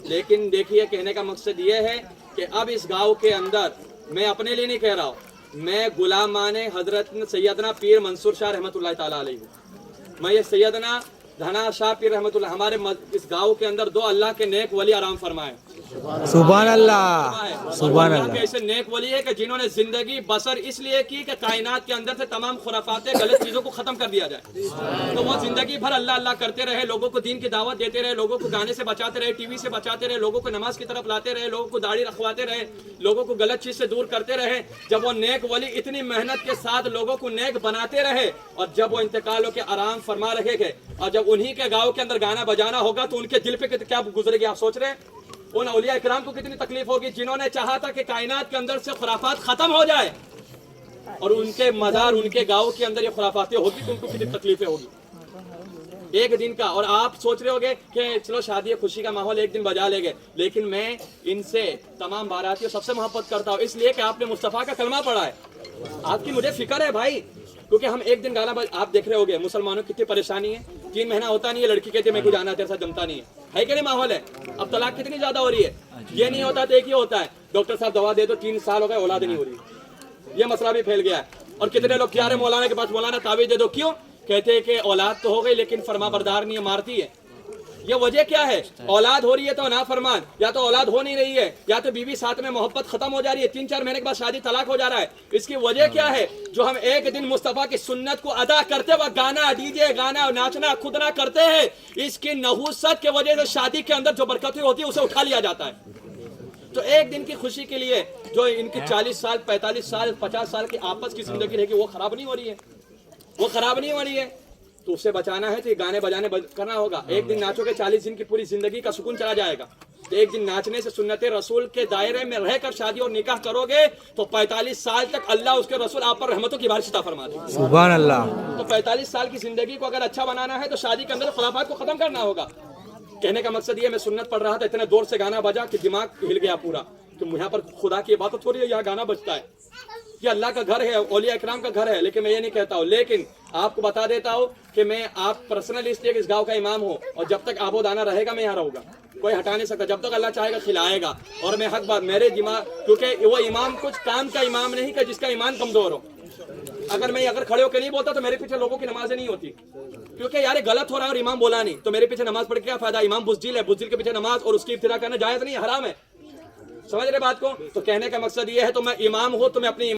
لیکن دیکھیے کہنے کا مقصد یہ ہے کہ اب اس گاؤں کے اندر میں اپنے لیے نہیں کہہ رہا ہوں، میں غلامان حضرت سیدنا پیر منصور شاہ رحمۃ اللہ تعالیٰ علیہ ہوں۔ میں یہ سیدنا دھنا شاہ پیر رحمۃ اللہ ہمارے اس گاؤں کے اندر دو اللہ کے نیک ولی آرام فرمائے، سبحان اللہ، سبحان اللہ اللہ۔ کے ایسے نیک ولی ہے کہ جنہوں نے زندگی بسر اس لیے کی کہ کائنات کے اندر سے تمام خرافات غلط چیزوں کو ختم کر دیا جائے، تو وہ زندگی بھر اللہ اللہ کرتے رہے، لوگوں کو دین کی دعوت دیتے رہے، لوگوں کو گانے سے بچاتے رہے، ٹی وی سے بچاتے رہے، لوگوں کو نماز کی طرف لاتے رہے، لوگوں کو داڑھی رکھواتے رہے، لوگوں کو غلط چیز سے دور کرتے رہے۔ جب وہ نیک ولی اتنی محنت کے ساتھ لوگوں کو نیک بناتے رہے اور جب وہ انتقال ہو کے آرام فرما رہے گے اور جب انہی کے گاؤں کے اندر گانا بجانا ہوگا تو ان کے دل پہ کیا گزرے گی آپ سوچ رہے ہیں؟ ان اولیاء اکرام کو کتنی تکلیف ہوگی جنہوں نے چاہا تھا کہ کائنات کے اندر سے خرافات ختم ہو جائے اور ان کے مزار ان کے گاؤں کے اندر یہ خرافاتیں ہوگی تو ان کو کتنی تکلیفیں ہوگی ایک دن کا۔ اور آپ سوچ رہے ہوگے کہ چلو شادی خوشی کا ماحول ایک دن بجا لے گے، لیکن میں ان سے تمام باراتیوں سب سے محبت کرتا ہوں اس لیے کہ آپ نے مصطفیٰ کا کلمہ پڑھا ہے، آپ کی مجھے فکر ہے بھائی، کیونکہ ہم ایک دن گانا آپ دیکھ رہے ہوگے مسلمانوں کی کتنی پریشانی ہے، 3 مہینہ ہوتا نہیں ہے، لڑکی کہتی ہے میں کو جانا تیرے ساتھ جمتا نہیں ہے کہ نہیں ماحول ہے؟ اب طلاق کتنی زیادہ ہو رہی ہے، یہ نہیں ہوتا تو ایک ہی ہوتا ہے ڈاکٹر صاحب دوا دے دو 3 سال ہو گئے اولاد نہیں ہو رہی، یہ مسئلہ بھی پھیل گیا ہے۔ اور کتنے لوگ کیا رہے مولانا کے پاس، مولانا تعویذ دے دو، کیوں؟ کہتے ہیں کہ اولاد تو ہو گئی لیکن فرما بردار نہیں ہے، مارتی ہے۔ یہ وجہ کیا ہے؟ اولاد ہو رہی ہے تو نافرمان، یا تو اولاد ہو نہیں رہی ہے، یا تو بیوی ساتھ میں محبت ختم ہو جا رہی ہے، 3-4 مہینے کے بعد شادی طلاق ہو جا رہا ہے۔ اس کی وجہ کیا ہے؟ جو ہم ایک دن مصطفیٰ کی سنت کو ادا کرتے وقت گانا ڈی جے گانا ناچنا خود نہ کرتے ہیں، اس کی نحوست کے وجہ سے شادی کے اندر جو برکتیں ہوتی ہے اسے اٹھا لیا جاتا ہے۔ تو ایک دن کی خوشی کے لیے جو ان کی 40 سال 45 سال 50 سال کی آپس کی زندگی رہے گی وہ خراب نہیں ہو رہی ہے، وہ خراب نہیں ہو رہی ہے، تو اسے بچانا ہے تو یہ گانے بجانے کرنا ہوگا۔ ایک دن ناچو گے 40 دن کی پوری زندگی کا سکون چلا جائے گا، ایک دن ناچنے سے سنت رسول کے دائرے میں رہ کر شادی اور نکاح کرو گے تو 45 سال تک اللہ اس کے رسول آپ پر رحمتوں کی بارش عطا فرماتے ہیں۔ سبحان اللہ۔ تو 45 سال کی زندگی کو اگر اچھا بنانا ہے تو شادی کے اندر خرافات کو ختم کرنا ہوگا۔ کہنے کا مقصد یہ میں سنت پڑھ رہا تھا، اتنے دور سے گانا بجا کہ دماغ ہل گیا پورا، تو یہاں پر خدا کی عبادت ہو رہی ہے، یہاں گانا بجتا ہے، یہ اللہ کا گھر ہے، اولیاء اکرام کا گھر ہے، لیکن میں یہ نہیں کہتا ہوں۔ لیکن آپ کو بتا دیتا ہوں کہ میں آپ پرسنل اس لیے کہ اس گاؤں کا امام ہوں اور جب تک آب و دانہ رہے گا میں یہاں رہوں گا، کوئی ہٹا نہیں سکتا، جب تک اللہ چاہے گا کھلائے گا۔ اور میں حق بات میرے دماغ، کیونکہ وہ امام کچھ کام کا امام نہیں کہ جس کا ایمان کمزور ہو، اگر کھڑے ہو کے نہیں بولتا تو میرے پیچھے لوگوں کی نمازیں نہیں ہوتی، کیونکہ یار غلط ہو رہا ہے اور امام بولا نہیں تو میرے پیچھے نماز پڑھ کے کیا فائدہ؟ امام بزدل ہے، بزدل کے پیچھے نماز اور اس کی ابتدا کرنا جائز نہیں، حرام ہے، سمجھ رہے بات کو؟ تو کہنے کا مقصد یہ ہے تو میں امام ہوں تو میں اپنی